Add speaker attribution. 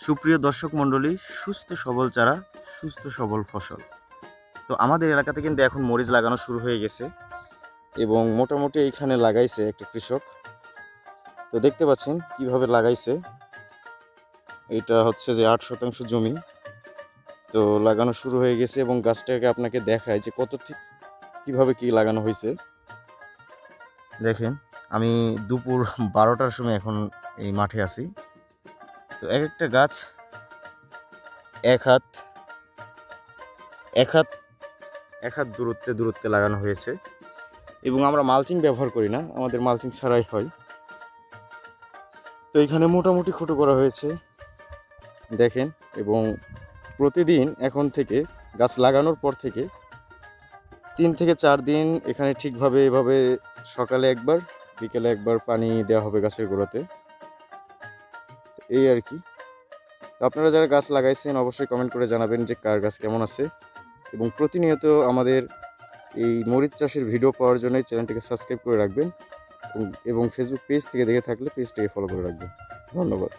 Speaker 1: সুপ্রিয় দর্শক মণ্ডলী, সুস্থ সবল চারা, সুস্থ সবল ফসল। তো আমাদের এলাকাতে কিন্তু এখন মরিচ লাগানো শুরু হয়ে গেছে এবং মোটামুটি এইখানে লাগাইছে একটা কৃষক। তো দেখতে পাচ্ছেন কিভাবে লাগাইছে। এটা হচ্ছে যে 8 শতাংশ জমি। তো লাগানো শুরু হয়ে গেছে এবং গাছটাকে আপনাকে দেখায় যে কত ঠিক কীভাবে কী লাগানো হয়েছে। দেখেন, আমি দুপুর 12টার সময় এখন এই মাঠে আছি। তো এক একটা গাছ এক হাত দূরত্বে লাগানো হয়েছে এবং আমরা মালচিং ব্যবহার করি না, আমাদের মালচিং ছাড়াই হয়। তো এখানে মোটামুটি খুঁটো করা হয়েছে দেখেন, এবং প্রতিদিন এখন থেকে গাছ লাগানোর পর থেকে 3 থেকে 4 দিন এখানে ঠিকভাবে এভাবে সকালে একবার বিকেলে একবার পানি দেওয়া হবে গাছের গোড়াতে। এই আর কি। তো আপনারা যারা গাছ লাগাইছেন অবশ্যই কমেন্ট করে জানাবেন যে কার গাছ কেমন আছে, এবং প্রতিনিয়ত আমাদের এই মরিচ চাষের ভিডিও পাওয়ার জন্য চ্যানেলটিকে সাবস্ক্রাইব করে রাখবেন এবং ফেসবুক পেজ থেকে দেখে থাকলে পেজটাকে ফলো করে রাখবেন। ধন্যবাদ।